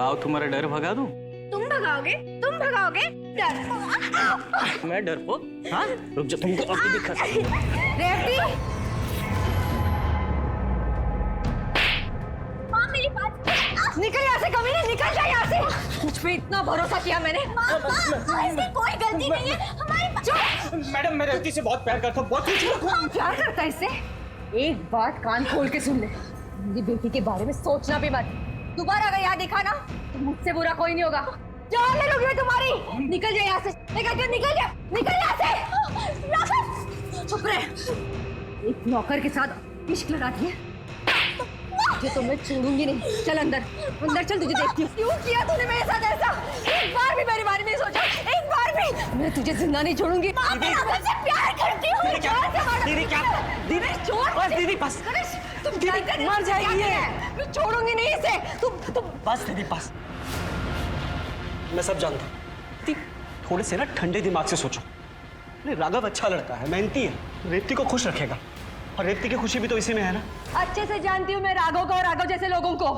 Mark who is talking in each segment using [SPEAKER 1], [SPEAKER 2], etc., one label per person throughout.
[SPEAKER 1] आओ तुम्हारा डर भगा दूं?
[SPEAKER 2] तुम भगाओगे? तुम भगाओगे? डर?
[SPEAKER 1] मैं डरपोक? हाँ, रुक जा, तुमको अभी दिखा।
[SPEAKER 2] रेवती, माँ मेरी बात निकल यहाँ से, कमीने निकल जा यहाँ से। मुझ पे इतना भरोसा किया मैंने। माँ इसकी कोई गलती नहीं है हमारी।
[SPEAKER 1] मैडम मैं रेवती से बहुत प्यार करता हूँ, बहुत
[SPEAKER 2] प्यार करता है इससे? एक बात कान खोल के सुन ले, मेरी बेटी के बारे में सोचना भी मत। दोबारा अगर याद दिखा ना तो मुझसे बुरा कोई नहीं होगा। जान ले लूंगी मैं तुम्हारी। निकल जा यहाँ से, निकल यहाँ से। चुप रहे। एक नौकर के साथ इश्क लड़ाती है जो तो मैं छोड़ूंगी नहीं। चल अंदर चल, तुझे देखती हूँ। क्यों किया तूने मेरे साथ ऐसा? एक बार भी मेरे बारे में सोचा? एक बार भी? मैं तुझे जिंदा नहीं छोड़ूंगी। मैं आपसे प्यार करती हूँ।
[SPEAKER 1] दीदी क्या? दीदी बस।
[SPEAKER 2] तुम मर जाएगी ये। मैं छोड़ूंगी नहीं इसे। तुम
[SPEAKER 1] बस दीदी बस। मैं सब जानता हूँ। थोड़े से ना ठंडे दिमाग से सोचो। अरे राघव अच्छा लड़का है, मेहनती है, रेवती को खुश रखेगा और रेवती की खुशी भी तो इसी में है ना।
[SPEAKER 2] अच्छे से जानती हूँ मैं राघव को और राघव जैसे लोगों को।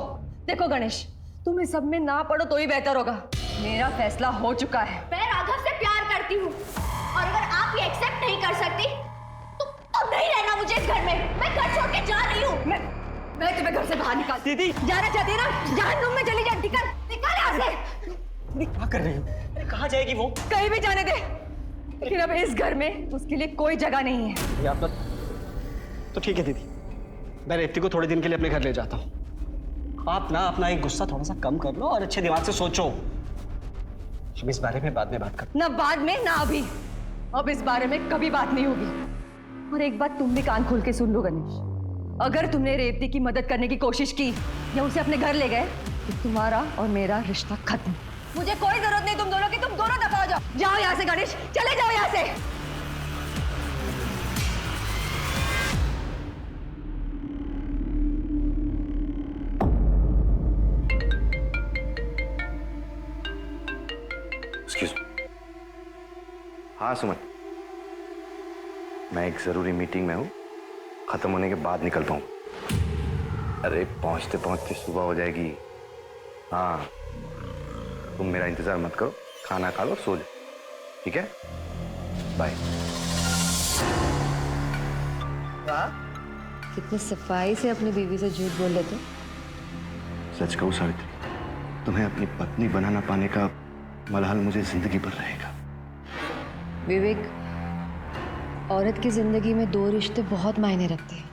[SPEAKER 2] देखो गणेश, तुम इस सब में ना पड़ो तो ही बेहतर होगा। मेरा फैसला हो चुका है। मैं राघव से प्यार करती हूँ और अगर आप ये एक्सेप्ट नहीं कर सकती तो नहीं रहना मुझे इस घर में। मैं घर छोड़ के जा रही हूँ। मैं तुम्हें घर से बाहर निकाल।
[SPEAKER 1] दीदी
[SPEAKER 2] जाना चाहती है ना? जहन्नुम में चली जा। निकल यहाँ से।
[SPEAKER 1] दीदी क्या कर रही हो? अरे कहाँ जाएगी वो?
[SPEAKER 2] कहीं भी जाने दे, लेकिन अब इस घर में उसके लिए कोई जगह नहीं है।
[SPEAKER 1] आप तो ठीक है दीदी, मैं रेवती को थोड़े दिन के लिए अपने घर ले जाता हूँ। आप ना अपना एक गुस्सा थोड़ा सा कम कर लो और अच्छे दिमाग से सोचो। हम इस बारे में बाद में बात करते।
[SPEAKER 2] ना बाद में ना अभी। अब इस बारे में कभी बात नहीं होगी। और एक बात तुम भी कान खोल के सुन लो गणेश, अगर तुमने रेवती की मदद करने की कोशिश की या उसे अपने घर ले गए तो तुम्हारा और मेरा रिश्ता खत्म। मुझे कोई जरूरत नहीं तुम दोनों की। तुम दोनों दफा हो जाओ। जाओ यहाँ से गणेश, चले जाओ यहाँ से।
[SPEAKER 3] हाँ सुमन, मैं एक जरूरी मीटिंग में हूँ, खत्म होने के बाद निकल पाऊँ। अरे पहुँचते पहुँचते सुबह हो जाएगी। हाँ तुम मेरा इंतजार मत करो, खाना खा लो, सो जाओ, ठीक है? बाय।
[SPEAKER 2] कितनी सफाई से अपनी बीवी से झूठ बोल लेते।
[SPEAKER 3] सच कहूँ सावित्री, तुम्हें अपनी पत्नी बना ना पाने का मलहल मुझे जिंदगी भर रहेगा।
[SPEAKER 4] विवेक, औरत की जिंदगी में दो रिश्ते बहुत मायने रखते हैं।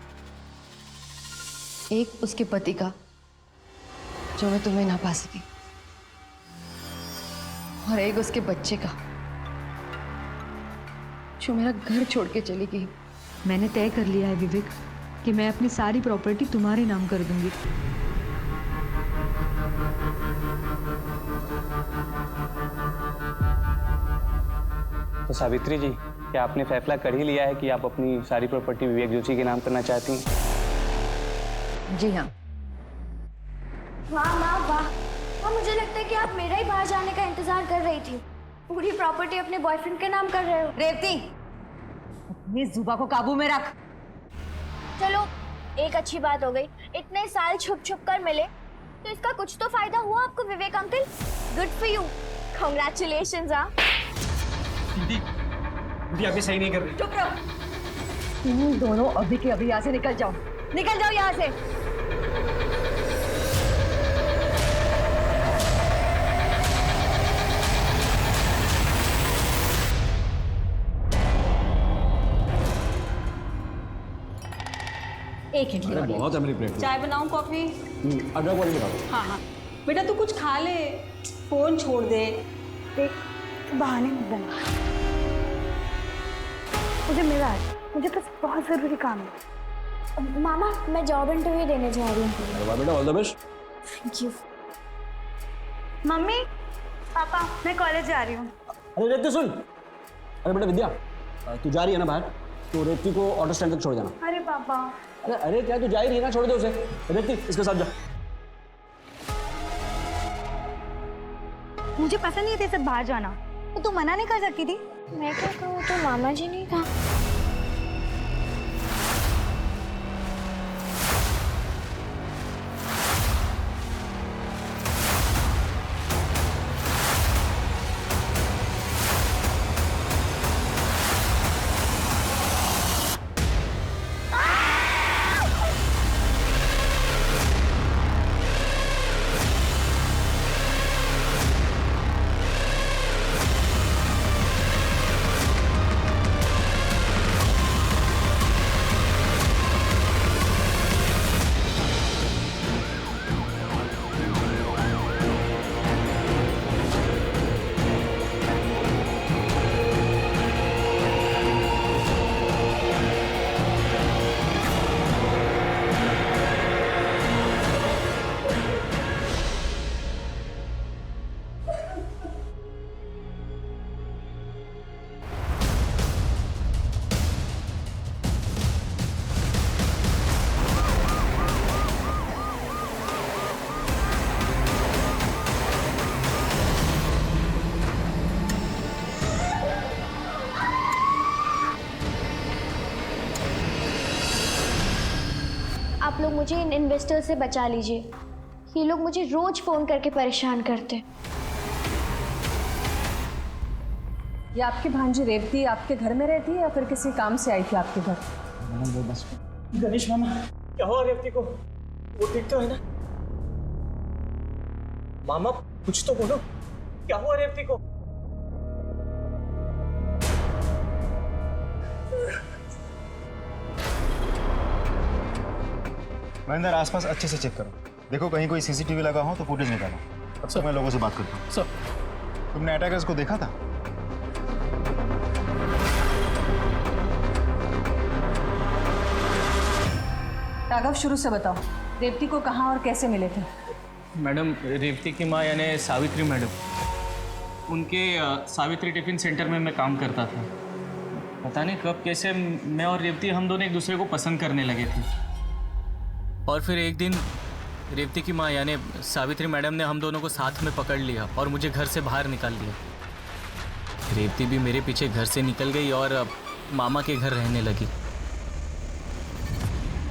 [SPEAKER 4] एक उसके पति का जो मैं तुम्हें ना पा सकी, और एक उसके बच्चे का जो मेरा घर छोड़ के चली गई।
[SPEAKER 5] मैंने तय कर लिया है विवेक कि मैं अपनी सारी प्रॉपर्टी तुम्हारे नाम कर दूंगी।
[SPEAKER 1] तो सावित्री जी, क्या आपने फैसला कर ही लिया है कि आप अपनी सारी प्रॉपर्टी विवेक जोशी के नाम करना चाहती हैं?
[SPEAKER 4] जी हाँ।
[SPEAKER 6] वाह माँ वाह। हाँ, मुझे लगता है कि आप मेरा ही बाहर जाने का इंतजार कर रही थी। पूरी प्रॉपर्टी अपने बॉयफ्रेंड के नाम कर रहे हो।
[SPEAKER 2] रेवती, अपनी जुबान को काबू में रख।
[SPEAKER 6] चलो एक अच्छी बात हो गई, इतने साल छुप छुप कर मिले तो इसका कुछ तो फायदा हुआ आपको Vivek uncle. Good for you, congratulations.
[SPEAKER 1] दीदी अभी सही नहीं कर रही।
[SPEAKER 2] चुप रहो। तुम दोनों अभी के अभी यहाँ से निकल जाओ। निकल जाओ यहाँ से। एक इडली और
[SPEAKER 7] बहुत है मेरी प्लेट में।
[SPEAKER 5] चाय बनाऊं, कॉफी?
[SPEAKER 7] अदरक वाली बनाओ।
[SPEAKER 5] हाँ हाँ बेटा, तू कुछ खा ले, फोन छोड़ दे।
[SPEAKER 6] देख, बहाने मत बना। मुझे मिला है, मुझे बस बहुत जरूरी काम है। मामा, मैं जॉब इंटरव्यू देने जा रही हूँ।
[SPEAKER 7] अरे वाह बेटा, all the best.
[SPEAKER 6] Thank you. Mummy papa, मैं कॉलेज जा रही हूँ।
[SPEAKER 7] अरे रेवती सुन। अरे बेटा विद्या, तू जा रही है ना बाहर, तो रेवती को ऑटो स्टैंड तक छोड़ जाना।
[SPEAKER 6] अरे पापा।
[SPEAKER 7] अरे क्या तू जा ही रही है ना, छोड़ दे उसे। रेवती इसके साथ जा।
[SPEAKER 6] मुझे पसंद नहीं थे सब बाहर जाना, तो तू मना नहीं कर सकती थी। मैं क्या कहूँ, तो मामा जी ने कहा। आप लोग मुझे इन इन्वेस्टर से बचा लीजिए। ये लोग मुझे रोज फ़ोन करके परेशान करते हैं।
[SPEAKER 2] ये आपकी भांजी रेवती आपके घर में रहती है या फिर किसी काम से आई थी आपके घर?
[SPEAKER 7] वो बस
[SPEAKER 1] गणेश मामा, क्या हुआ रेवती को? वो ठीक तो है ना? मामा कुछ तो बोलो, क्या हुआ रेवती को?
[SPEAKER 8] महेंद्र, आसपास अच्छे से चेक करो, देखो कहीं कोई सीसीटीवी लगा हो तो फुटेज निकालो। अब तक मैं लोगों से बात करता हूँ।
[SPEAKER 7] सर,
[SPEAKER 8] तुमने अटैकर्स को देखा था?
[SPEAKER 2] राघव, शुरू से बताओ, रेवती को कहाँ और कैसे मिले थे?
[SPEAKER 9] मैडम, रेवती की माँ यानी सावित्री मैडम, उनके सावित्री टिफिन सेंटर में मैं काम करता था। पता नहीं कब कैसे मैं और रेवती हम दोनों एक दूसरे को पसंद करने लगे थे। और फिर एक दिन रेवती की माँ यानी सावित्री मैडम ने हम दोनों को साथ में पकड़ लिया और मुझे घर से बाहर निकाल दिया। रेवती भी मेरे पीछे घर से निकल गई और मामा के घर रहने लगी।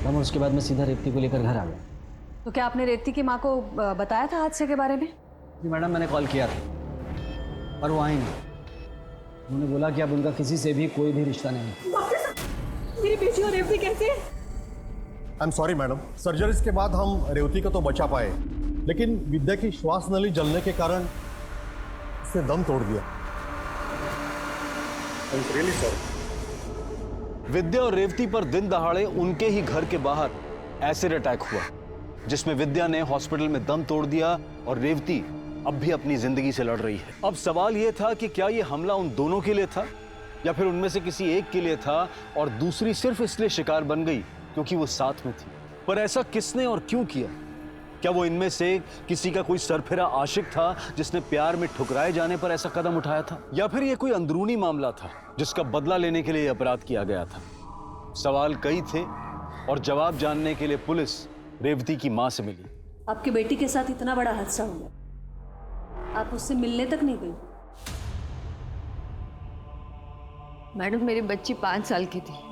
[SPEAKER 7] मैम उसके बाद मैं सीधा रेवती को लेकर घर आ गया।
[SPEAKER 2] तो क्या आपने रेवती की माँ को बताया था हादसे के बारे में?
[SPEAKER 7] जी मैडम, मैंने कॉल किया था पर वो आई नहीं। उन्होंने बोला कि अब उनका किसी से भी कोई भी रिश्ता नहीं है।
[SPEAKER 2] मेरी बेटी और रेवती कैसे?
[SPEAKER 10] I am sorry madam, surgeries के बाद हम रेवती को तो बचा पाए, लेकिन विद्या की श्वास नली जलने के कारण उसने दम तोड़ दिया। I am really sorry.
[SPEAKER 11] Vidya और रेवती पर दिन दहाड़े उनके ही घर के बाहर एसिड अटैक हुआ, जिसमें विद्या ने हॉस्पिटल में दम तोड़ दिया और रेवती अब भी अपनी जिंदगी से लड़ रही है। अब सवाल यह था कि क्या यह हमला उन दोनों के लिए था या फिर उनमें से किसी एक के लिए था और दूसरी सिर्फ इसलिए शिकार बन गई क्योंकि वो साथ में थी। पर ऐसा किसने और क्यों किया? क्या वो इनमें से किसी का कोई सरफिरा आशिक था जिसने प्यार में ठुकराए जाने पर ऐसा कदम उठाया था, या फिर ये कोई अंदरूनी मामला था जिसका बदला लेने के लिए अपराध किया गया था? सवाल कई थे और जवाब जानने के लिए पुलिस रेवती की मां से मिली।
[SPEAKER 2] आपकी बेटी के साथ इतना बड़ा हादसा हो गया, आप उससे मिलने तक नहीं गई?
[SPEAKER 4] मैडम, मेरी बच्ची 5 साल की थी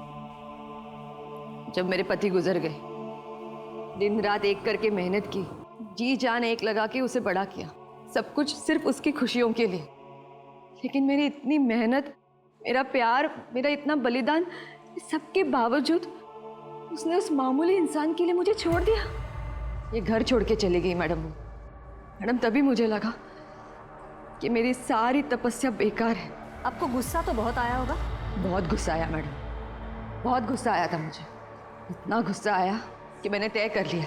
[SPEAKER 4] जब मेरे पति गुजर गए। दिन रात एक करके मेहनत की, जी जान एक लगा के उसे बड़ा किया, सब कुछ सिर्फ उसकी खुशियों के लिए। लेकिन मेरी इतनी मेहनत, मेरा प्यार, मेरा इतना बलिदान, सबके बावजूद उसने उस मामूली इंसान के लिए मुझे छोड़ दिया। ये घर छोड़ के चली गई मैडम, तभी मुझे लगा कि मेरी सारी तपस्या बेकार है।
[SPEAKER 2] आपको गुस्सा तो बहुत आया होगा?
[SPEAKER 4] बहुत गुस्सा आया मैडम, बहुत गुस्सा आया था मुझे। इतना गुस्सा आया कि मैंने तय कर लिया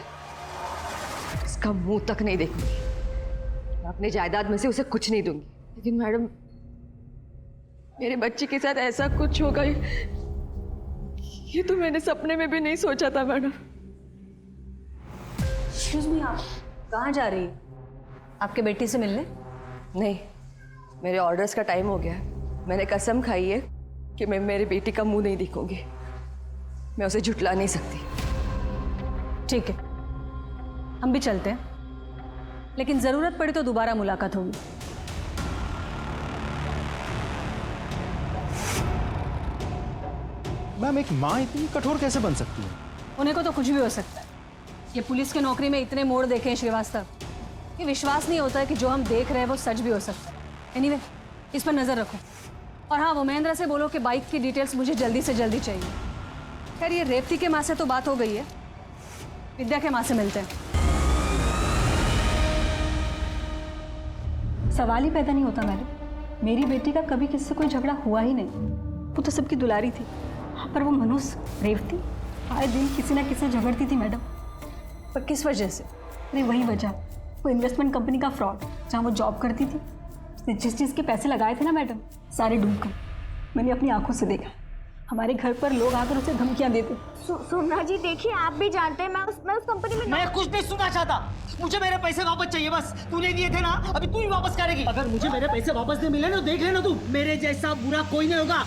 [SPEAKER 4] इसका मुंह तक नहीं देखूंगी। मैं अपने जायदाद में से उसे कुछ नहीं दूंगी। लेकिन मैडम, मेरे बच्चे के साथ ऐसा कुछ होगा ये तो मैंने सपने में भी नहीं सोचा था मैडम।
[SPEAKER 2] एक्सक्यूज मी, आप कहाँ जा रही है? आपके बेटी से मिलने?
[SPEAKER 4] नहीं, मेरे ऑर्डर्स का टाइम हो गया है। मैंने कसम खाई है कि मैं मेरी बेटी का मुंह नहीं दिखूंगी। मैं उसे झुठला नहीं सकती।
[SPEAKER 2] ठीक है, हम भी चलते हैं, लेकिन जरूरत पड़ी तो दोबारा मुलाकात होगी।
[SPEAKER 8] मैम, एक माँ इतनी कठोर कैसे बन सकती है?
[SPEAKER 2] उन्हें को तो कुछ भी हो सकता है। ये पुलिस की नौकरी में इतने मोड़ देखे हैं श्रीवास्तव, ये विश्वास नहीं होता है कि जो हम देख रहे हैं वो सच भी हो सकता है। एनीवे, इस पर नजर रखो। और हाँ, वो महेंद्र से बोलो कि बाइक की डिटेल्स मुझे जल्दी से जल्दी चाहिए। खैर, ये रेवती के माँ से तो बात हो गई है, विद्या के माँ से मिलते हैं।
[SPEAKER 5] सवाल ही पैदा नहीं होता मैडम, मेरी बेटी का कभी किसी से कोई झगड़ा हुआ ही नहीं। वो तो सबकी दुलारी थी। पर वो मनुष्य रेवती आए दिन किसी ना किसी से झगड़ती थी मैडम।
[SPEAKER 2] पर किस वजह से?
[SPEAKER 5] नहीं, वही वजह, वो इन्वेस्टमेंट कंपनी का फ्रॉड जहाँ वो जॉब करती थी। उसने जिस चीज़ के पैसे लगाए थे ना मैडम, सारे डूब गए। मैंने अपनी आंखों से देखा। हमारे घर पर लोग आकर उसे धमकियाँ देते।
[SPEAKER 6] सोमनाथ जी, देखिए, आप भी जानते हैं मैं उस कंपनी में।
[SPEAKER 1] मैं कुछ नहीं सुनना चाहता, मुझे मेरे पैसे वापस चाहिए बस। तूने दिए थे ना, अभी तू ही वापस करेगी। अगर मुझे मेरे पैसे वापस नहीं मिले ना, देख लेना तू, मेरे जैसा बुरा कोई नहीं होगा।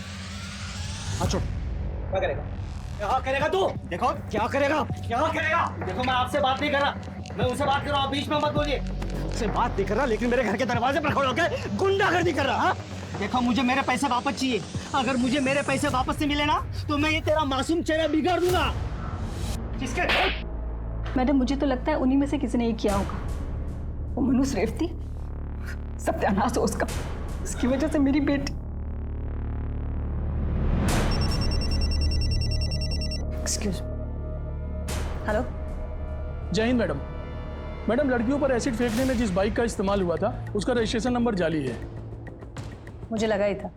[SPEAKER 1] अच्छा, क्या करेगा? क्या करेगा तू? देखो क्या करेगा, क्या करेगा? देखो, मैं आपसे बात नहीं कर रहा, मैं उनसे बात कर रहा हूँ, बीच में मत बोलिए। आपसे बात नहीं कर रहा, लेकिन मेरे घर के दरवाजे पर खड़े होकर गुंडागर्दी कर रहा। देखो, मुझे मेरे पैसे वापस चाहिए। अगर मुझे मेरे पैसे वापस नहीं मिले ना, तो मैं ये तेरा मासूम चेहरा बिगाड़ दूंगा। किसके
[SPEAKER 5] मैडम मुझे तो लगता है उन्हीं में से किसी ने ये किया होगा। वो मनुष्य रेवती, सत्यानाश हो उसका, उसकी वजह से मेरी बेटी।
[SPEAKER 2] एक्सक्यूज। हेलो।
[SPEAKER 12] जय हिंद मैडम। मैडम, लड़कियों पर एसिड फेंकने में जिस बाइक का इस्तेमाल हुआ था उसका रजिस्ट्रेशन नंबर जाली है।
[SPEAKER 2] मुझे लगा ही था।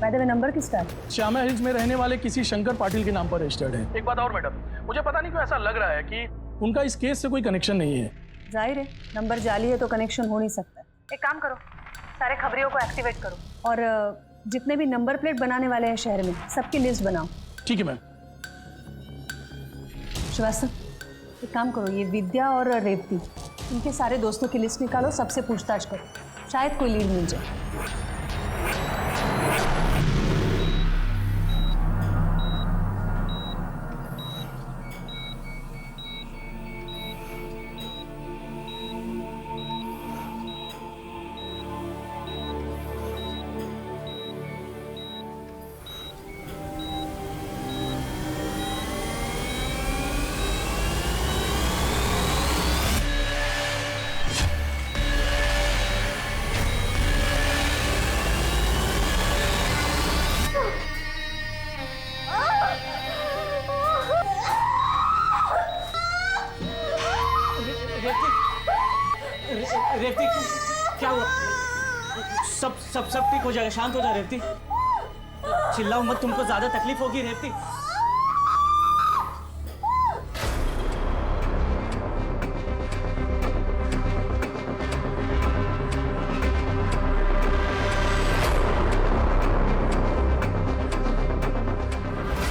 [SPEAKER 2] मैडम, नंबर किसका है?
[SPEAKER 12] श्यामा हिल्स में रहने वाले किसी शंकर पाटिल के नाम पर रजिस्टर्ड है। एक बात और मैडम, मुझे पता नहीं क्यों ऐसा लग रहा है कि उनका इस केस से कोई कनेक्शन नहीं है।
[SPEAKER 2] जाहिर है, नंबर जाली है तो कनेक्शन हो नहीं सकता। एक काम करो, सारे खबरियों को एक्टिवेट करो और जितने भी नंबर प्लेट बनाने वाले हैं शहर में, सबकी लिस्ट बनाओ।
[SPEAKER 12] ठीक है मैम।
[SPEAKER 2] श्रीवास्तव, एक काम करो, ये विद्या और रेवती, इनके सारे दोस्तों की लिस्ट निकालो, सबसे पूछताछ करो, शायद कोई लीड मिल जाए।
[SPEAKER 1] रेवती, क्या हुआ? सब ठीक हो जाएगा, शांत हो जा रेवती। चिल्लाओ मत, तुमको ज्यादा तकलीफ होगी रेवती।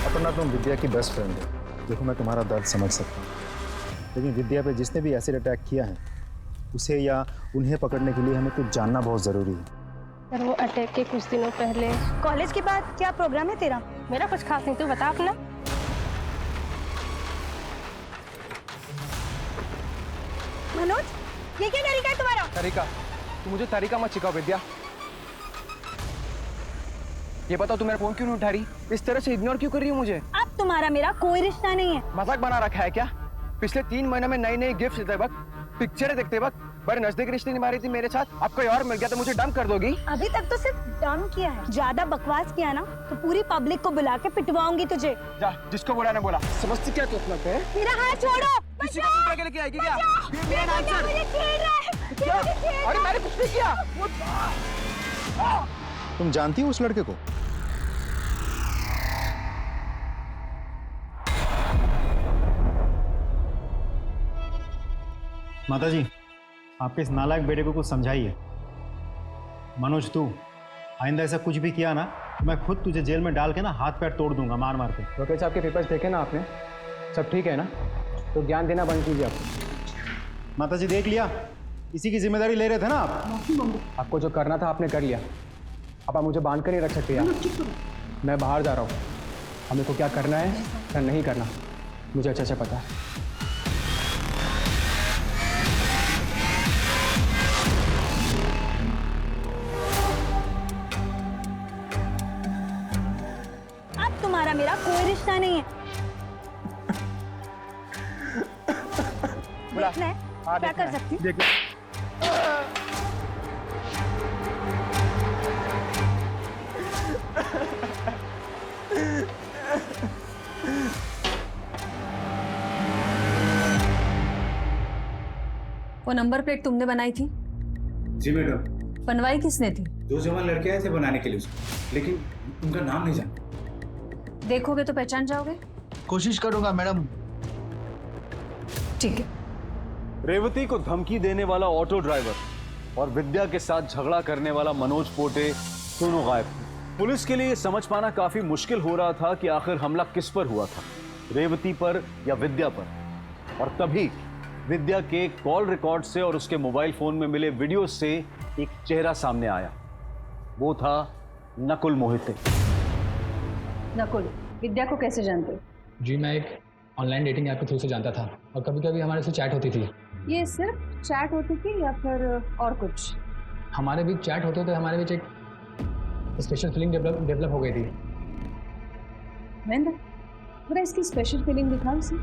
[SPEAKER 8] अपर्णा, तुम विद्या की बेस्ट फ्रेंड हो। देखो, मैं तुम्हारा दर्द समझ सकता हूँ, लेकिन विद्या पे जिसने भी एसिड अटैक किया है उसे या उन्हें पकड़ने के लिए हमें कुछ जानना बहुत जरूरी है।
[SPEAKER 13] पर वो अटैक के कुछ दिनों पहले।
[SPEAKER 6] कॉलेज के बाद क्या प्रोग्राम है तेरा?
[SPEAKER 13] मेरा कुछ खास नहीं, तू बता अपना।
[SPEAKER 6] मनोज, ये क्या तरीका है तुम्हारा?
[SPEAKER 14] तरीका? तू मुझे तरीका मत सिखाओ विद्या। ये बताओ, तू मेरा फोन क्यों नहीं उठा रही? इस तरह से इग्नोर क्यों कर रही है मुझे?
[SPEAKER 6] अब तुम्हारा मेरा कोई रिश्ता नहीं है।
[SPEAKER 14] मजाक बना रखा है क्या? पिछले 3 महीने में नई नई गिफ्ट देते वक्त, पिक्चरें देखते वक्त बड़े नजदीक रिश्ते निभा रही थी मेरे साथ। अब कोई और मिल गया तो मुझे डंप कर दोगी?
[SPEAKER 6] अभी तक तो सिर्फ डंप किया है, ज्यादा बकवास किया ना तो पूरी पब्लिक को बुला के पिटवाऊंगी तुझे।
[SPEAKER 14] जा, जिसको बोला ना बोला। समझती क्या तू अपना पे?
[SPEAKER 6] मेरा हाथ छोड़ो।
[SPEAKER 14] किसी को पकड़ के लेके आएगी क्या?
[SPEAKER 6] मुझे छेड़ रहा है।
[SPEAKER 14] अरे मैंने कुछ नहीं किया।
[SPEAKER 8] तुम जानती हो उस लड़के को? माताजी, आपके इस नालायक बेटे को कुछ समझाइए। मनोज, तू आइंदा ऐसा कुछ भी किया ना तो मैं खुद तुझे जेल में डाल के ना हाथ पैर तोड़ दूंगा, मार मार के।
[SPEAKER 14] लोकेश साहब के पेपर्स देखे ना आपने? सब ठीक है ना? तो ज्ञान देना बंद कीजिए आप।
[SPEAKER 8] माताजी, देख लिया, इसी की जिम्मेदारी ले रहे थे ना आप।
[SPEAKER 14] आपको जो करना था आपने कर लिया। अब आप मुझे बांध कर नहीं रख सकते यार। मैं बाहर जा रहा हूँ, हमें को क्या करना है क्या नहीं करना मुझे अच्छे से पता है।
[SPEAKER 6] अब तुम्हारा मेरा कोई रिश्ता नहीं है। देखना है क्या कर सकती हूँ?
[SPEAKER 2] वो नंबर प्लेट तुमने बनाई थी?
[SPEAKER 15] जी मैडम।
[SPEAKER 2] बनवाई किसने थी?
[SPEAKER 15] 2 जवान लड़के आए थे बनाने के लिए उसको, लेकिन उनका नाम नहीं जाना।
[SPEAKER 2] देखोगे तो पहचान जाओगे?
[SPEAKER 15] कोशिश करूंगा मैडम।
[SPEAKER 2] ठीक है।
[SPEAKER 11] रेवती को धमकी देने वाला ऑटो ड्राइवर और विद्या के साथ झगड़ा करने वाला मनोज पोटे दोनों गायब थे। पुलिस के लिए समझ पाना काफी मुश्किल हो रहा था कि आखिर हमला किस पर हुआ था, रेवती पर या विद्या पर। और तभी विद्या के कॉल रिकॉर्ड से और उसके मोबाइल फोन में मिले वीडियो से एक चेहरा सामने आया। वो था नकुल मोहिते।
[SPEAKER 2] नकुल, विद्या को कैसे जानते हो?
[SPEAKER 16] जी, मैं एक ऑनलाइन डेटिंग ऐप के थ्रू से जानता था और कभी कभी हमारे से चैट होती थी।
[SPEAKER 2] ये सिर्फ चैट होती थी या फिर और कुछ?
[SPEAKER 16] हमारे बीच चैट होते तो हमारे बीच एक स्पेशल फीलिंग डेवलप हो गई थी।
[SPEAKER 2] महेंद्र, जरा इसकी स्पेशल फीलिंग दिखाओ इसे।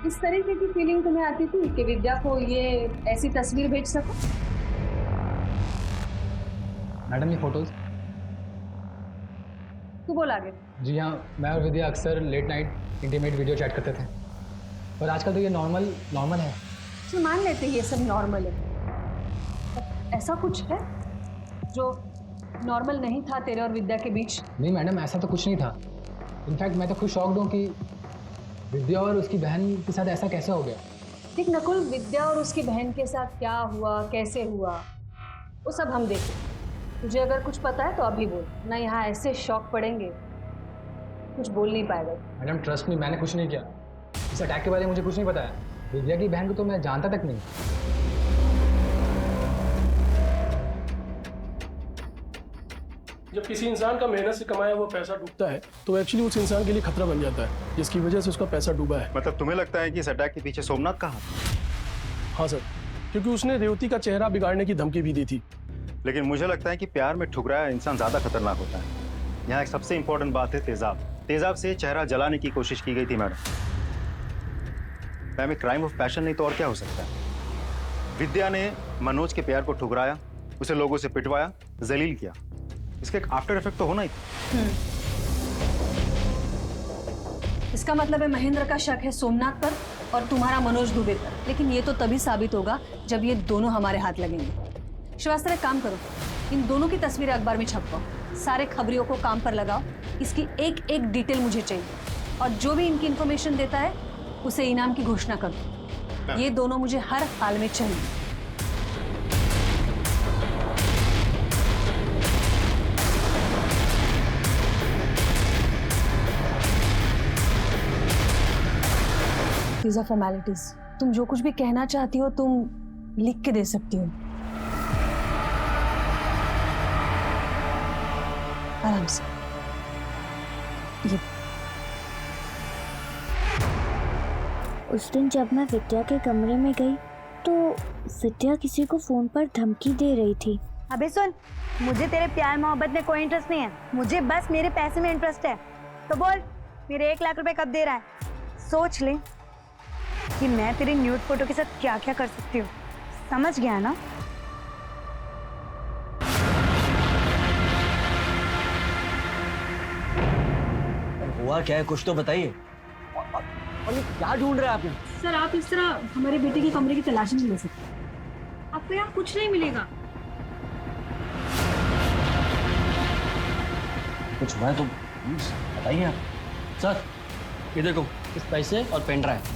[SPEAKER 2] इस तरीके की फीलिंग तुम्हें आती थी कि विद्या को ये ऐसी तस्वीर भेज सको?
[SPEAKER 16] मैडम ये फोटोज।
[SPEAKER 2] तू बोल आगे।
[SPEAKER 16] जी हाँ, मैं और विद्या अक्सर late night intimate video chat करते थे, और आजकल तो ये नॉर्मल है।
[SPEAKER 2] तो मान लेते ये सब नॉर्मल है, ऐसा कुछ है जो नॉर्मल नहीं था तेरे और विद्या के बीच?
[SPEAKER 16] नहीं मैडम, ऐसा तो कुछ नहीं था। इनफैक्ट मैं तो खुद शॉक्ड हूँ कि विद्या और उसकी बहन के साथ ऐसा कैसे हो गया।
[SPEAKER 2] देख नकुल, विद्या और उसकी बहन के साथ क्या हुआ, कैसे हुआ, वो सब हम देखें। तुझे अगर कुछ पता है तो अभी बोल, ना यहाँ ऐसे शॉक पड़ेंगे, कुछ बोल नहीं पाएगा।
[SPEAKER 16] मैडम ट्रस्ट मी, मैंने कुछ नहीं किया। इस अटैक के बारे में मुझे कुछ नहीं बताया। विद्या की बहन को तो मैं जानता तक नहीं।
[SPEAKER 12] जब किसी इंसान का मेहनत से कमाया हुआ पैसा डूबता है तो एक्चुअली उस इंसान के लिए खतरा बन जाता है, जिसकी वजह से उसका पैसा डूबा है।
[SPEAKER 8] मतलब तुम्हें लगता है कि इस अटैक के पीछे सोमनाथ का हाथ?
[SPEAKER 12] हाँ सर, क्योंकि उसने रेवती का चेहरा बिगाड़ने की धमकी भी दी थी।
[SPEAKER 8] लेकिन मुझे लगता है कि प्यार में ठुकराया इंसान ज्यादा खतरनाक होता है। यहाँ एक सबसे इंपॉर्टेंट बात है तेजाब। तेजाब से चेहरा जलाने की कोशिश की गई थी मैडम। क्राइम ऑफ पैशन नहीं तो और क्या हो सकता है? विद्या ने मनोज के प्यार को ठुकराया, उसे लोगों से पिटवाया, जलील किया। इसका एक आफ्टर इफेक्ट तो होना ही था।
[SPEAKER 2] इसका मतलब है महेंद्र का शक है सोमनाथ पर और तुम्हारा मनोज दुबे पर। लेकिन ये तो तभी साबित होगा जब ये दोनों हमारे हाथ लगेंगे। श्रीवास्तव, एक काम करो, इन दोनों की तस्वीरें अखबार में छपवाओ, सारे खबरियों को काम पर लगाओ। इसकी एक एक डिटेल मुझे चाहिए, और जो भी इनकी इंफॉर्मेशन देता है उसे इनाम की घोषणा करो। ये दोनों मुझे हर हाल में चाहिए। These are formalities. तुम जो कुछ भी कहना चाहती हो तुम लिख के दे सकती हो, आराम से। ये
[SPEAKER 6] उस दिन जब मैं विद्या के कमरे में गई तो विद्या किसी को फोन पर धमकी दे रही थी।
[SPEAKER 17] अबे सुन, मुझे तेरे प्यार मोहब्बत में कोई इंटरेस्ट नहीं है, मुझे बस मेरे पैसे में इंटरेस्ट है। तो बोल, मेरे 1 लाख रुपए कब दे रहा है? सोच ले कि मैं तेरी न्यूड फोटो के साथ क्या क्या कर सकती हूँ। समझ गया ना?
[SPEAKER 1] हुआ क्या है, कुछ तो बताइए। और ये क्या ढूंढ रहे हैं आप यहाँ?
[SPEAKER 5] सर, आप इस तरह हमारे बेटे के कमरे की तलाशी नहीं ले सकते। आपको यहाँ कुछ नहीं मिलेगा।
[SPEAKER 1] कुछ हुआ है तो बताइए आप। सर, ये देखो, कुछ पैसे और पेन ड्राइव।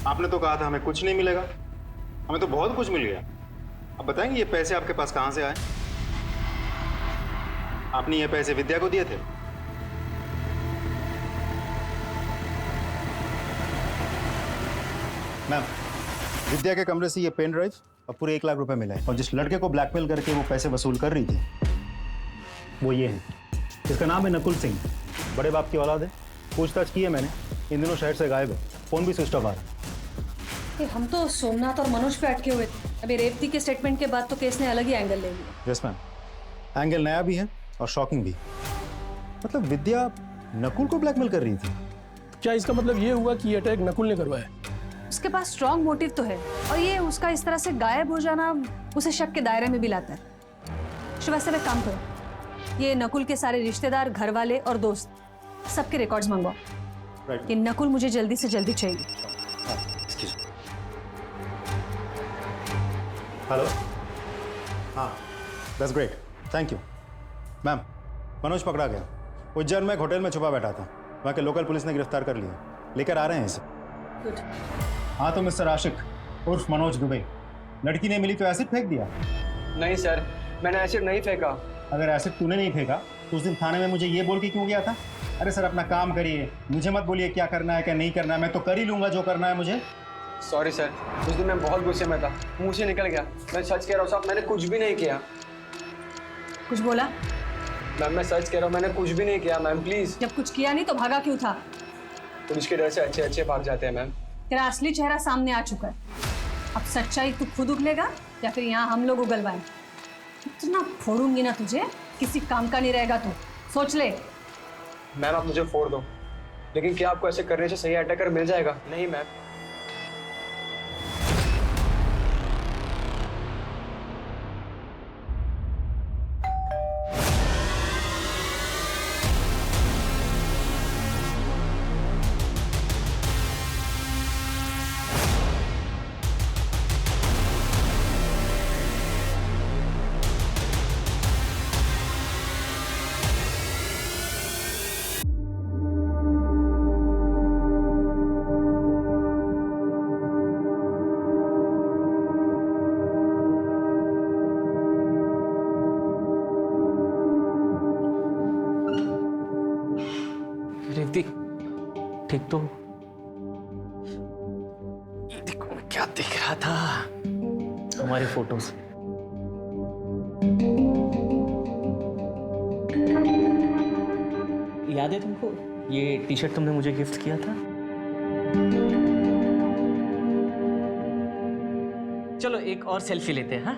[SPEAKER 8] आपने तो कहा था हमें कुछ नहीं मिलेगा, हमें तो बहुत कुछ मिल गया। अब बताएंगे ये पैसे आपके पास कहां से आए? आपने ये पैसे विद्या को दिए थे? मैम, विद्या के कमरे से ये पेन ड्राइव और पूरे 1 लाख रुपए मिले हैं। और जिस लड़के को ब्लैकमेल करके वो पैसे वसूल कर रही थी वो ये है। इसका नाम है नकुल सिंह, बड़े बाप की औलाद है। पूछताछ की है मैंने, इन दिनों शहर से गायब है, फोन भी स्विच ऑफ आ रहा है।
[SPEAKER 2] हम तो सोमनाथ और मनोज पे अटके हुए थे। अभी रेवती के स्टेटमेंट के बाद तो केस ने अलग ही एंगल ले लिया।
[SPEAKER 8] यस मैम, एंगल नया भी है और शॉकिंग भी। मतलब विद्या नकुल को ब्लैकमेल कर रही थी।
[SPEAKER 12] क्या इसका मतलब ये हुआ कि ये अटैक नकुल ने करवाया?
[SPEAKER 2] उसके पास स्ट्रॉन्ग मोटिव तो है, और ये उसका इस तरह से गायब हो जाना उसे शक के दायरे में भी लाता है। श्रीवास्तव, एक काम करो, ये नकुल के सारे रिश्तेदार, घर वाले और दोस्त सबके रिकॉर्ड्स मंगवाओ। ये नकुल मुझे जल्दी से जल्दी चाहिए।
[SPEAKER 8] हेलो, हाँ, that's great, thank you. Ma'am, Manoj पकड़ा गया। उज्जैन में एक होटल में छुपा बैठा था, वहाँ के लोकल पुलिस ने गिरफ्तार कर लिया, लेकर आ रहे हैं इसे।
[SPEAKER 2] गुड।
[SPEAKER 8] हाँ तो मिस्टर आशिक उर्फ मनोज दुबे, लड़की नहीं मिली तो एसिड फेंक दिया?
[SPEAKER 14] नहीं सर, मैंने एसिड नहीं फेंका।
[SPEAKER 8] अगर एसिड तूने नहीं फेंका तो उस दिन थाने में मुझे ये बोल के क्यों गया था? अरे सर, अपना काम करिए, मुझे मत बोलिए क्या करना है क्या नहीं करना है, मैं तो कर ही लूंगा जो करना है मुझे।
[SPEAKER 14] सॉरी सर, उस दिन मैं बहुत गुस्से में था, मुंह से निकल गया। मैं सच कह रहा हूँ साहब, मैंने कुछ भी नहीं किया।
[SPEAKER 2] कुछ बोला?
[SPEAKER 14] मैम मैं सच कह रहा हूँ, मैंने कुछ भी नहीं किया मैम, प्लीज।
[SPEAKER 2] जब कुछ किया नहीं तो भागा क्यों था?
[SPEAKER 14] पुलिस के डर से अच्छे अच्छे भाग जाते हैं मैम।
[SPEAKER 2] तेरा असली चेहरा सामने आ चुका है, अब सच्चाई तू खुद उगलेगा या फिर यहाँ हम लोग उगलवाएं? इतना फोड़ूंगी ना तुझे, किसी काम का नहीं रहेगा तू, सोच ले।
[SPEAKER 14] मैम आप मुझे फोड़ दो, लेकिन क्या आपको ऐसे करने से सही अटैकर मिल जाएगा? नहीं मैम।
[SPEAKER 9] रेवती, ठीक तो? देखो मैं क्या देख रहा था हमारे फोटोज। याद है तुमको ये टी शर्ट तुमने मुझे गिफ्ट किया था? चलो एक और सेल्फी लेते हैं। हाँ,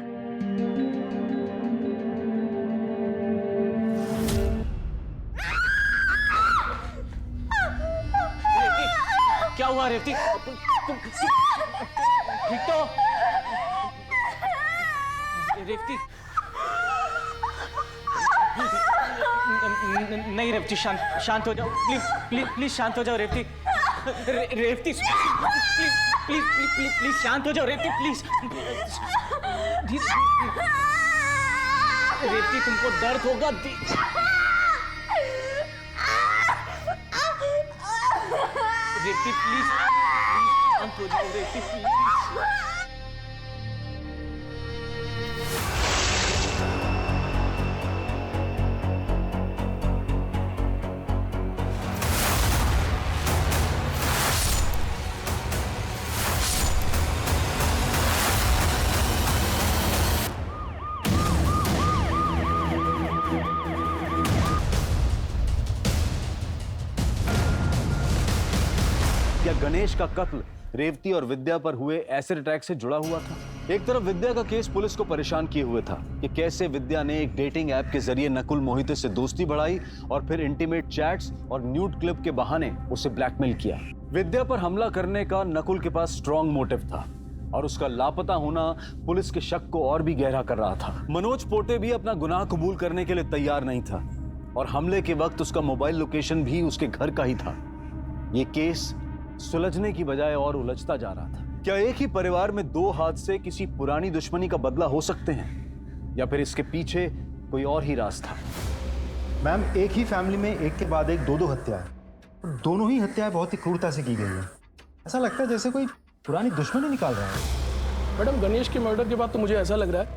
[SPEAKER 9] क्या हुआ रेवती? तुम ठीक तो? रेवती नहीं रेवती, शांत हो जाओ प्लीज प्लीज प्लीज शांत हो जाओ Revathi. Revathi please please please please शांत हो जाओ रेवती प्लीज। रेवती तुमको दर्द होगा। रेवती प्लीज शांत हो जाओ रेवती प्लीज।
[SPEAKER 11] क्या गणेश का कत्ल रेवती और विद्या पर हुए एसिड अटैक से जुड़ा हुआ था? एक तरफ विद्या का केस पुलिस को परेशान किए हुए था कि कैसे विद्या ने एक डेटिंग ऐप के जरिए नकुल मोहिते से दोस्ती बढ़ाई और फिर इंटीमेट चैट्स और न्यूड क्लिप के बहाने उसे ब्लैकमेल किया। विद्या पर हमला करने का नकुल के पास स्ट्रॉन्ग मोटिव था और उसका लापता होना पुलिस के शक को और भी गहरा कर रहा था। मनोज पोटे भी अपना गुनाह कबूल करने के लिए तैयार नहीं था और हमले के वक्त उसका मोबाइल लोकेशन भी उसके घर का ही था। ये केस सुलझने की बजाय और उलझता जा रहा था। क्या एक ही परिवार में दो हाथ से किसी पुरानी दुश्मनी का बदला हो सकते हैं या फिर इसके पीछे कोई और ही राज था?
[SPEAKER 8] मैम, एक ही फैमिली में एक के बाद एक दो हत्याएं, और दोनों ही हत्याएं बहुत ही क्रूरता से की गई हैं। ऐसा लगता है जैसे कोई पुरानी दुश्मनी निकाल रहा है।
[SPEAKER 12] मैडम, गणेश के मर्डर के बाद तो मुझे ऐसा लग रहा है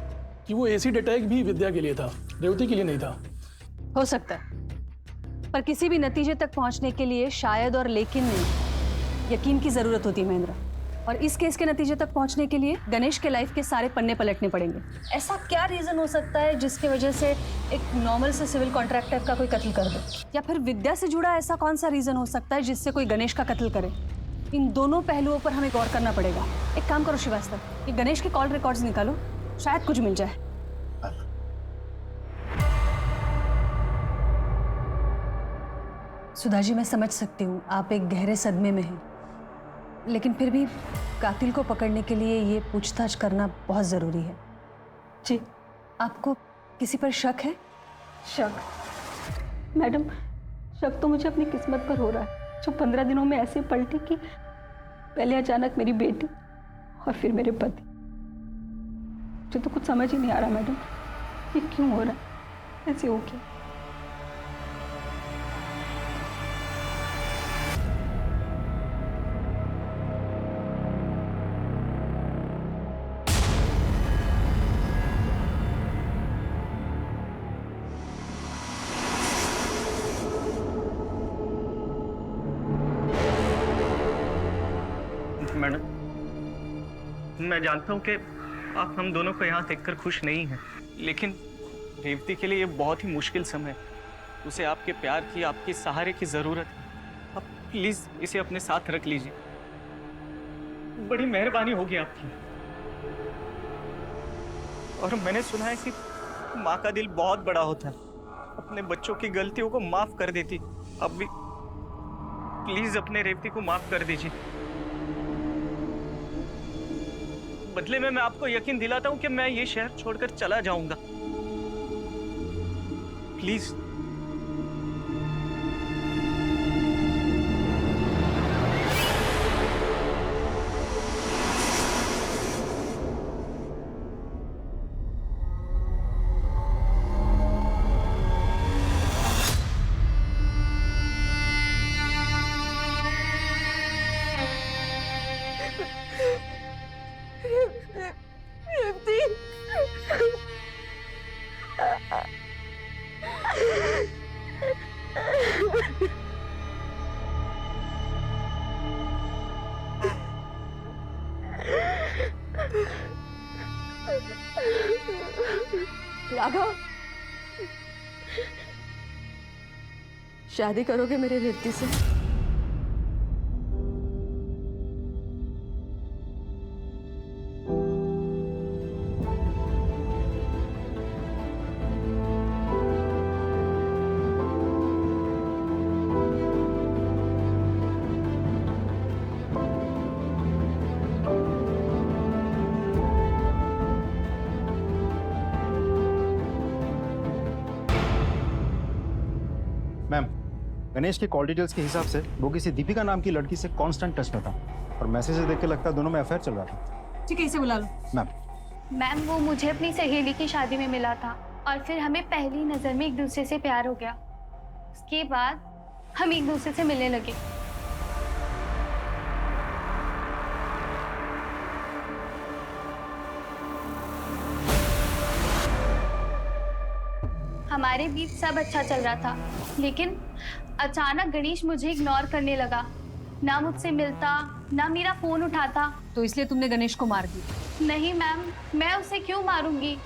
[SPEAKER 12] कि वो एसिड अटैक भी विद्या के लिए था, रेवती के लिए नहीं था।
[SPEAKER 5] हो सकता है, पर किसी भी नतीजे तक पहुंचने के लिए शायद और लेकिन नहीं, यकीन की जरूरत होती है महेंद्र। और इस केस के नतीजे तक पहुंचने के लिए गणेश के लाइफ के सारे पन्ने पलटने पड़ेंगे। ऐसा क्या रीजन हो सकता है जिसकी वजह से एक नॉर्मल से सिविल कॉन्ट्रैक्टर का कोई कत्ल कर दे, या फिर विद्या से जुड़ा ऐसा कौन सा रीजन हो सकता है जिससे कोई गणेश का कत्ल करे? इन दोनों पहलुओं पर हमें गौर करना पड़ेगा। एक काम करो श्रीवास्तव, ये गणेश के कॉल रिकॉर्ड्स निकालो, शायद कुछ मिल जाए। सुधा जी, मैं समझ सकती हूँ आप एक गहरे सदमे में हैं, लेकिन फिर भी कातिल को पकड़ने के लिए ये पूछताछ करना बहुत ज़रूरी है। जी, आपको किसी पर शक है? शक? मैडम, शक तो मुझे अपनी किस्मत पर हो रहा है, जो 15 दिनों में ऐसे पलटी कि पहले अचानक मेरी बेटी और फिर मेरे पति। मुझे तो कुछ समझ ही नहीं आ रहा मैडम, ये क्यों हो रहा है, ऐसे हो क्या?
[SPEAKER 9] मैडम, मैं जानता हूँ कि आप हम दोनों को यहाँ देखकर खुश नहीं हैं, लेकिन रेवती के लिए ये बहुत ही मुश्किल समय है। उसे आपके प्यार की, आपके सहारे की ज़रूरत है। आप प्लीज़ इसे अपने साथ रख लीजिए, बड़ी मेहरबानी होगी आपकी। और मैंने सुना है कि माँ का दिल बहुत बड़ा होता है, अपने बच्चों की गलतियों को माफ़ कर देती। अब भी प्लीज अपने रेवती को माफ कर दीजिए। बदले में मैं आपको यकीन दिलाता हूं कि मैं ये शहर छोड़कर चला जाऊंगा। प्लीज।
[SPEAKER 4] राघव, शादी करोगे मेरे रेवती से?
[SPEAKER 8] मैम, गणेश के कॉल डिटेल्स के हिसाब से वो किसी दीपिका नाम की लड़की से कांस्टेंट टच में था और मैसेज देख के लगता है दोनों में अफेयर चल रहा था।
[SPEAKER 5] ठीक है, इसे बुला लो।
[SPEAKER 6] मैम वो मुझे अपनी सहेली की शादी में मिला था और फिर हमें पहली नजर में एक दूसरे से प्यार हो गया। उसके बाद हम एक दूसरे से मिलने लगे। हमारे बीच सब अच्छा चल रहा था, लेकिन अचानक गणेश मुझे इग्नोर करने लगा। ना मुझसे मिलता, ना मेरा फोन उठाता।
[SPEAKER 5] तो इसलिए तुमने गणेश को मार दिया?
[SPEAKER 6] नहीं मैम, मैं उसे क्यों मारूंगी।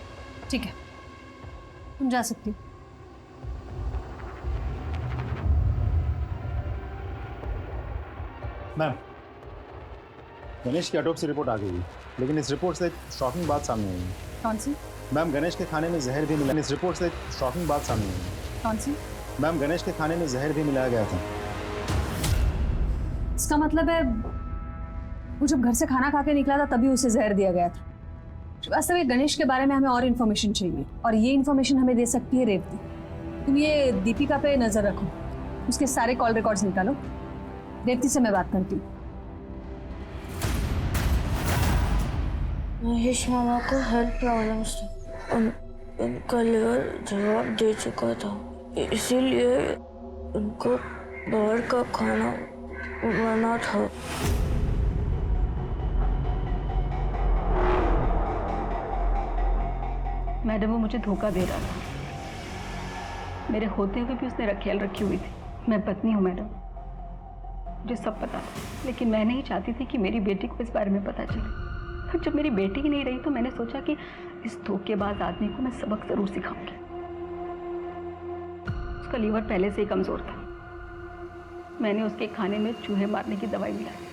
[SPEAKER 5] ठीक है, तुम जा सकती हो।
[SPEAKER 8] मैम, गणेश की ऑटोप्सी रिपोर्ट आ गई है, लेकिन इस रिपोर्ट से एक शॉकिंग बात सामने आई है।
[SPEAKER 5] कौन सी?
[SPEAKER 8] मैम, गणेश के खाने में जहर भी मिला। इस रिपोर्ट से एक शॉकिंग बात सामने आई है।
[SPEAKER 5] कौन सी?
[SPEAKER 8] मैम, गणेश के खाने में जहर भी मिलाया गया था।
[SPEAKER 5] इसका मतलब है वो जब घर से खाना खा के निकला था तभी उसे जहर दिया गया था। वास्तव में गणेश के बारे में हमें और इन्फॉर्मेशन चाहिए, और ये इन्फॉर्मेशन हमें दे सकती है रेवती। तुम ये दीपिका पे नजर रखो, उसके सारे कॉल रिकॉर्ड्स निकालो। रेवती से मैं बात करती हूँ।
[SPEAKER 18] महेश मामा को हेल्थ प्रॉब्लम्स थी, उनका लिवर जवाब दे चुका था, इसीलिए उनको बाहर का खाना मना था।
[SPEAKER 5] मैडम, वो मुझे धोखा दे रहा था। मेरे होते हुए भी उसने रखेल रखी हुई थी। मैं पत्नी हूँ मैडम, मुझे सब पता था, लेकिन मैं नहीं चाहती थी कि मेरी बेटी को इस बारे में पता चले। अब जब मेरी बेटी ही नहीं रही तो मैंने सोचा कि इस धोखेबाज आदमी को मैं सबक जरूर सिखाऊंगी। उसका लीवर पहले से ही कमजोर था। मैंने उसके खाने में चूहे मारने की दवाई मिलाई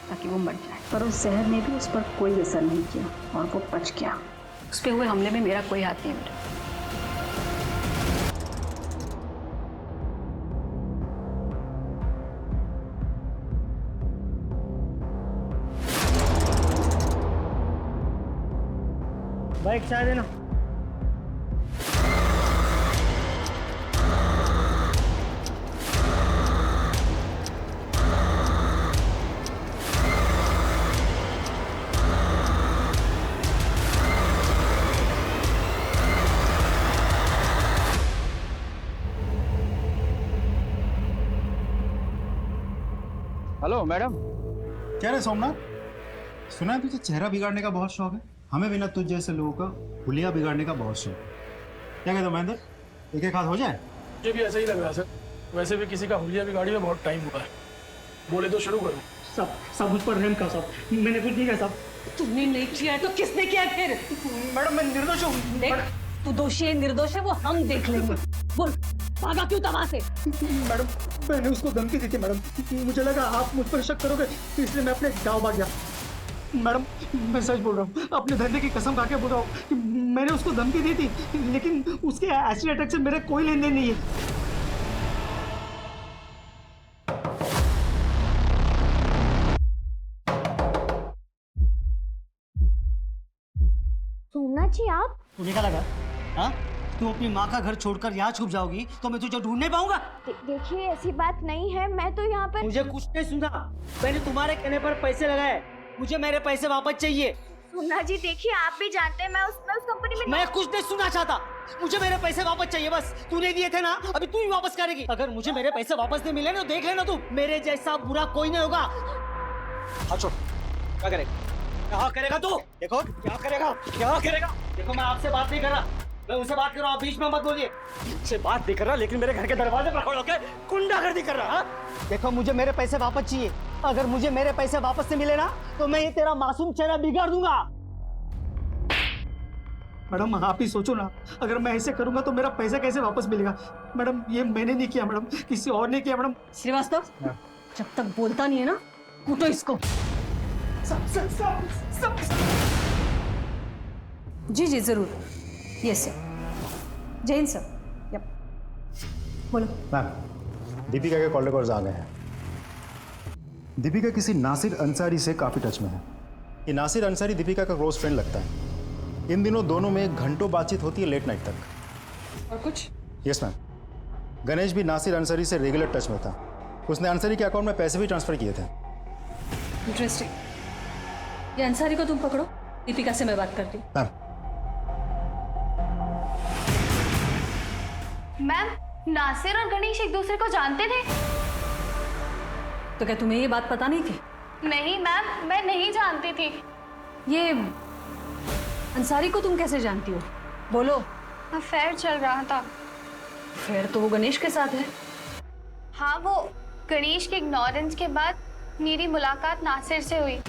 [SPEAKER 5] ताकि वो मर जाए, पर उस जहर ने भी उस पर कोई असर नहीं किया और वो बच गया। उस पे हुए हमले में मेरा कोई हाथ नहीं है।
[SPEAKER 1] बाइक चाय देना।
[SPEAKER 14] Hello madam.
[SPEAKER 8] क्या रे सोमनाथ, सुना है तुझे चेहरा बिगाड़ने का बहुत शौक है। हमें भी ना तुझ जैसे लोगों का हुलिया बिगाड़ने का बहुत शौक। क्या कहते हो महेंद्र, एक एक हाथ हो जाए?
[SPEAKER 12] मुझे भी ऐसा ही लग रहा है सर। वैसे भी किसी का हुलिया बिगाड़ी में बहुत टाइम हुआ है। बोले तो शुरू करो।
[SPEAKER 1] सब मुझ पर रहम का साहब, मैंने कुछ नहीं किया साहब।
[SPEAKER 5] तुमने नहीं किया है तो किसने किया है फिर?
[SPEAKER 1] मैडम, मैं निर्दोष हूँ।
[SPEAKER 5] देख, तू दोषी है निर्दोष है वो हम देख लेंगे। बोल, भागा क्यों तबाह से?
[SPEAKER 1] मैडम, मैंने उसको धमकी दी थी मैडम। मुझे लगा आप मुझ पर शक करोगे, इसलिए मैं अपने गाँव भाग गया। मैडम, मैं सच बोल रहा हूँ, अपने धंधे की कसम खा के बोल रहा हूँ। मैंने उसको धमकी दी थी, लेकिन उसके एसिड अटैक से मेरा कोई लेन देन नहीं है।
[SPEAKER 6] सोमनाथ जी आप?
[SPEAKER 1] तुम्हें क्या लगा? हाँ, तुम अपनी माँ का घर छोड़कर यहाँ छुप जाओगी तो मैं तुझे ढूंढ नहीं पाऊंगा।
[SPEAKER 6] देखिए ऐसी बात नहीं है, मैं तो यहाँ पर।
[SPEAKER 1] मुझे कुछ नहीं सुना, मैंने तुम्हारे कहने पर पैसे लगाए, मुझे मेरे पैसे वापस चाहिए।
[SPEAKER 6] सोमनाथ जी देखिए, आप भी जानते हैं मैं उस कंपनी में।
[SPEAKER 1] मैं कुछ नहीं सुनना चाहता, मुझे मेरे पैसे वापस चाहिए बस। तूने दिए थे ना, अभी तू ही वापस करेगी। अगर मुझे मेरे पैसे वापस नहीं मिले ना, तो देख लेना तू, मेरे जैसा बुरा कोई नहीं होगा। हाँ छोड़, क्या करेगा? क्या करेगा तू? देखो क्या करेगा, क्या करेगा? देखो मैं आपसे बात नहीं कर रहा, मैं उनसे बात कर रहा हूँ, आप बीच में मत बोलिए। मुझसे बात नहीं कर रहा, लेकिन मेरे घर के दरवाजे पर खड़ा होकर गुंडागर्दी कर रहा। देखो मुझे मेरे पैसे वापस चाहिए, अगर मुझे मेरे पैसे वापस से मिले ना, तो मैं ये तेरा मासूम चेहरा बिगाड़ दूंगा। मैडम आप ही सोचो ना, अगर मैं ऐसे करूंगा तो मेरा पैसा कैसे वापस मिलेगा? मैडम ये मैंने नहीं किया मैडम, किसी और ने किया मैडम।
[SPEAKER 5] श्रीवास्तव, जब तक बोलता नहीं है ना, कूटो इसको। जी जरूर। Yes sir. Jain sir. Yep. बोलो।
[SPEAKER 8] मैम, दीपिका के कॉल रिकॉर्ड्स आ गए हैं। दीपिका किसी नासिर अंसारी से काफ़ी टच में है। ये नासिर अंसारी दीपिका का क्लोज फ्रेंड लगता है। इन दिनों दोनों में घंटों बातचीत होती है लेट नाइट तक।
[SPEAKER 5] और कुछ?
[SPEAKER 8] यस मैम, गणेश भी नासिर अंसारी से रेगुलर टच में था। उसने अंसारी के अकाउंट में पैसे भी ट्रांसफर किए थे।
[SPEAKER 5] इंटरेस्टिंग। ये अंसारी को तुम पकड़ो, दीपिका से मैं बात करती हूँ।
[SPEAKER 6] मैम, नासिर और गणेश एक दूसरे को जानते थे?
[SPEAKER 5] तो क्या तुम्हें ये बात पता नहीं थी?
[SPEAKER 6] नहीं मैम, मैं नहीं जानती थी।
[SPEAKER 5] ये अंसारी को तुम कैसे जानती हो? बोलो।
[SPEAKER 6] अफेयर चल रहा था।
[SPEAKER 5] फिर तो वो गणेश के साथ है।
[SPEAKER 6] हाँ, वो गणेश के इग्नोरेंस के बाद मेरी मुलाकात नासिर से हुई।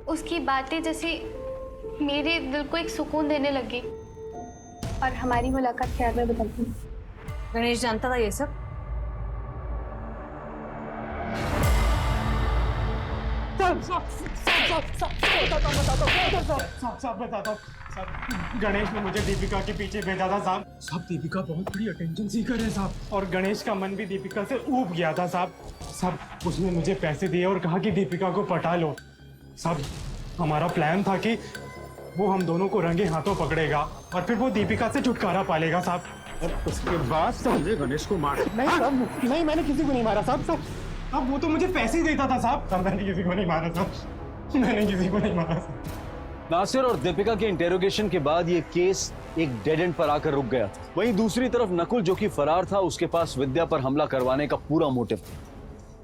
[SPEAKER 6] उसकी बातें जैसे मेरे दिल को एक सुकून देने लगी और हमारी मुलाकात प्यार में बदल गई।
[SPEAKER 5] गणेश जानता था ये सब?
[SPEAKER 12] बताता हूँ। गणेश ने मुझे दीपिका के पीछे भेजा था साहब। दीपिका बहुत बड़ी अटेंशन सीकर है साहब, और गणेश का मन भी दीपिका से ऊब गया था साहब। उसने मुझे पैसे दिए और कहा कि दीपिका को पटा लो। साहब हमारा प्लान था कि वो हम दोनों को रंगे हाथों पकड़ेगा और फिर वो दीपिका से छुटकारा पालेगा साहब। और उसके बाद समझे गणेश को मार। नहीं, मैंने किसी को नहीं मारा साहब। अब वो तो मुझे पैसे ही देता था साहब। मैंने किसी को नहीं मारा साहब, मैंने किसी को नहीं मारा साहब।
[SPEAKER 11] नासिर और दीपिका के इंटेरोगेशन के बाद ये केस एक डेड एंड पर आकर रुक गया था। वहीं दूसरी तरफ नकुल जो कि फरार था, उसके पास विद्या पर हमला करवाने का पूरा मोटिव था,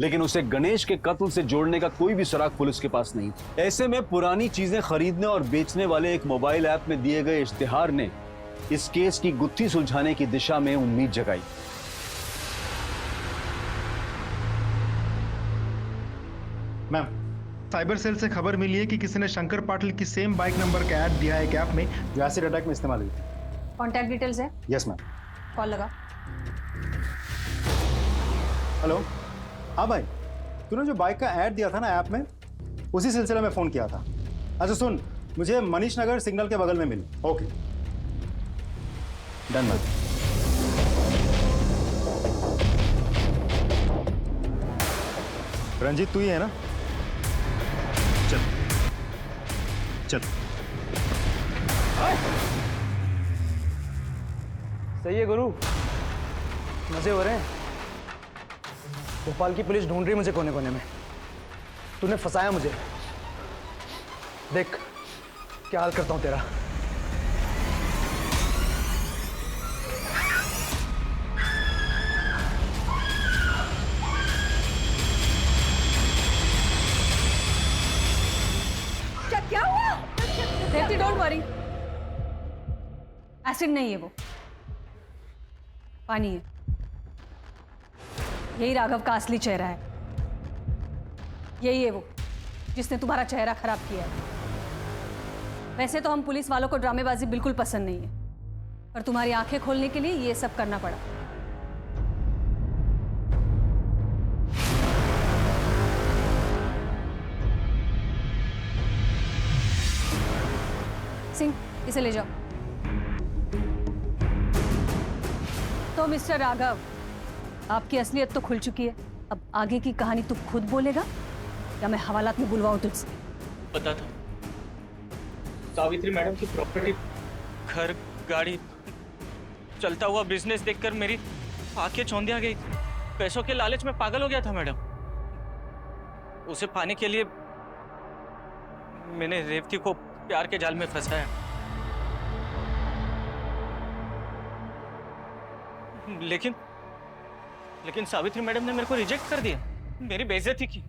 [SPEAKER 11] लेकिन उसे गणेश के कत्ल से जोड़ने का कोई भी सुराग पुलिस के पास नहीं था। ऐसे में पुरानी चीजें खरीदने और बेचने वाले एक मोबाइल ऐप में दिए गए इश्तिहार ने इस केस की गुत्थी सुलझाने की दिशा में उम्मीद जगाई।
[SPEAKER 8] मैम, साइबर सेल से खबर मिली है कि किसी ने शंकर पाटिल की सेम बाइक नंबर का ऐड दिया है एक ऐप में जो एसिड अटैक में इस्तेमाल हुई थी।
[SPEAKER 5] कॉन्टैक्ट डिटेल्स है?
[SPEAKER 8] Yes ma'am.
[SPEAKER 5] कॉल लगा।
[SPEAKER 8] हेलो। हाँ भाई, तूने जो बाइक का ऐड दिया था ना ऐप में, उसी सिलसिले में फ़ोन किया था। अच्छा सुन, मुझे मनीष नगर सिग्नल के बगल में मिली। Okay done ma'am. रंजीत तू ही है ना? चल चल।
[SPEAKER 1] सही है गुरु, मजे हो रहे हैं। भोपाल की पुलिस ढूंढ रही मुझे कोने कोने में। तूने फंसाया मुझे, देख क्या हाल करता हूं तेरा।
[SPEAKER 5] क्या हुआ? रेवती डोंट वरी, एसिड नहीं है वो, पानी है। यही राघव का असली चेहरा है। यही है वो जिसने तुम्हारा चेहरा खराब किया है। वैसे तो हम पुलिस वालों को ड्रामेबाजी बिल्कुल पसंद नहीं है, पर तुम्हारी आंखें खोलने के लिए ये सब करना पड़ा। सिंह, इसे ले जाओ। तो मिस्टर राघव, आपकी असलियत तो खुल चुकी है। अब आगे की कहानी तू खुद बोलेगा या मैं हवालात में बुलवाऊं तुझसे?
[SPEAKER 9] पता था, सावित्री मैडम की प्रॉपर्टी, घर, गाड़ी, चलता हुआ बिजनेस देखकर मेरी आंखें चौंधिया गई। पैसों के लालच में पागल हो गया था मैडम। उसे पाने के लिए मैंने रेवती को प्यार के जाल में फंसाया। लेकिन सावित्री मैडम ने मेरे को रिजेक्ट कर दिया, मेरी बेइज्जती की,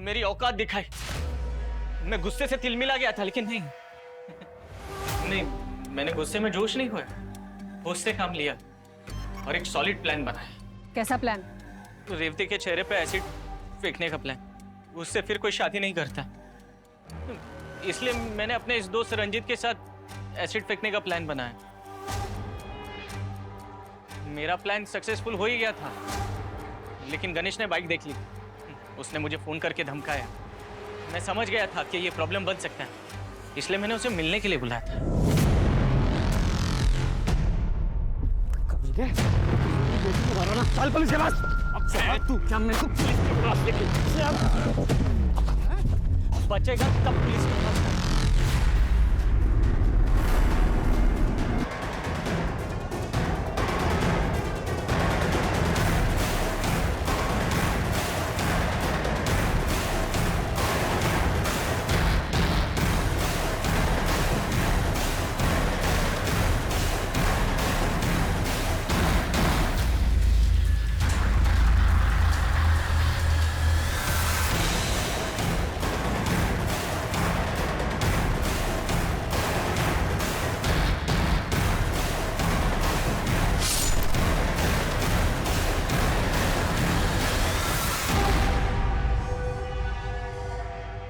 [SPEAKER 9] मेरी औकात दिखाई। मैं गुस्से से तिलमिला गया था, लेकिन नहीं, मैंने गुस्से में जोश नहीं हुआ, होश से काम लिया और एक सॉलिड प्लान बनाया।
[SPEAKER 5] कैसा प्लान?
[SPEAKER 9] तो रेवती के चेहरे पे एसिड फेंकने का प्लान। उससे फिर कोई शादी नहीं करता, इसलिए मैंने अपने इस दोस्त रंजीत के साथ एसिड फेंकने का प्लान बनाया। मेरा प्लान सक्सेसफुल हो ही गया था, लेकिन गणेश ने बाइक देख ली। उसने मुझे फोन करके धमकाया। मैं समझ गया था कि ये प्रॉब्लम बन सकता है, इसलिए मैंने उसे मिलने के लिए बुलाया था।
[SPEAKER 1] चल पुलिस के पास। अब तू क्या मेरे को पुलिस के पास लेके
[SPEAKER 9] बचेगा तब पुलिस के पास।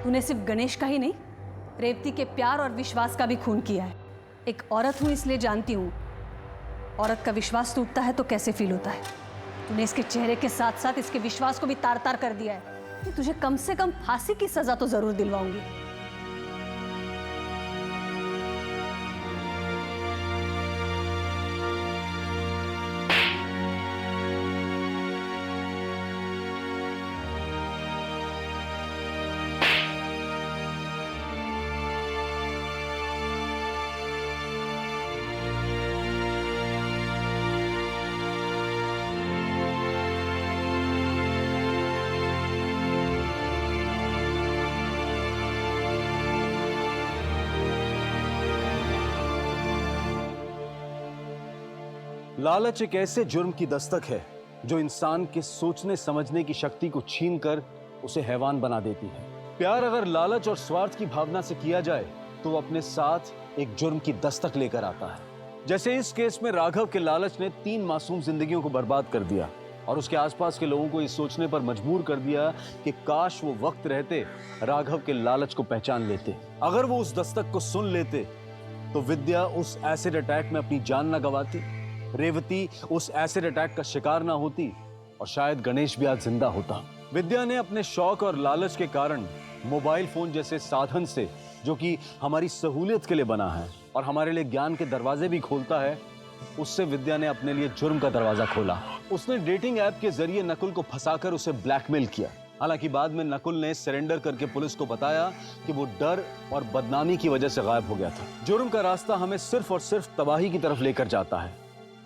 [SPEAKER 5] तूने सिर्फ गणेश का ही नहीं, रेवती के प्यार और विश्वास का भी खून किया है। एक औरत हूं इसलिए जानती हूं औरत का विश्वास टूटता है तो कैसे फील होता है। तूने इसके चेहरे के साथ साथ इसके विश्वास को भी तार तार कर दिया है। कि तुझे कम से कम फांसी की सजा तो जरूर दिलवाऊंगी।
[SPEAKER 11] लालच एक ऐसे जुर्म की दस्तक है जो इंसान के सोचने समझने की शक्ति को छीनकर उसे हैवान बना देती है। प्यार अगर लालच और स्वार्थ की भावना से किया जाए तो वो अपने साथ एक जुर्म की दस्तक लेकर आता है। जैसे इस केस में राघव के लालच ने 3 मासूम जिंदगियों को बर्बाद कर दिया और उसके आसपास के लोगों को इस सोचने पर मजबूर कर दिया कि काश वो वक्त रहते राघव के लालच को पहचान लेते। अगर वो उस दस्तक को सुन लेते तो विद्या उस एसिड अटैक में अपनी जान न गंवाती, रेवती उस एसिड अटैक का शिकार ना होती और शायद गणेश भी आज जिंदा होता। विद्या ने अपने शौक और लालच के कारण मोबाइल फोन जैसे साधन से, जो कि हमारी सहूलियत के लिए बना है और हमारे लिए ज्ञान के दरवाजे भी खोलता है, उससे विद्या ने अपने लिए जुर्म का दरवाजा खोला। उसने डेटिंग ऐप के जरिए नकुल को फंसाकर उसे ब्लैकमेल किया। हालांकि बाद में नकुल ने सरेंडर करके पुलिस को बताया कि वो डर और बदनामी की वजह से गायब हो गया था। जुर्म का रास्ता हमें सिर्फ और सिर्फ तबाही की तरफ लेकर जाता है।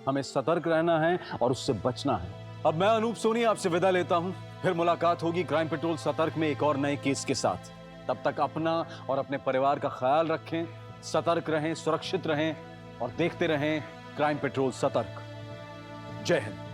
[SPEAKER 11] हमें सतर्क रहना है और उससे बचना है। अब मैं अनूप सोनी आपसे विदा लेता हूं। फिर मुलाकात होगी क्राइम पेट्रोल सतर्क में एक और नए केस के साथ। तब तक अपना और अपने परिवार का ख्याल रखें, सतर्क रहें, सुरक्षित रहें और देखते रहें क्राइम पेट्रोल सतर्क। जय हिंद।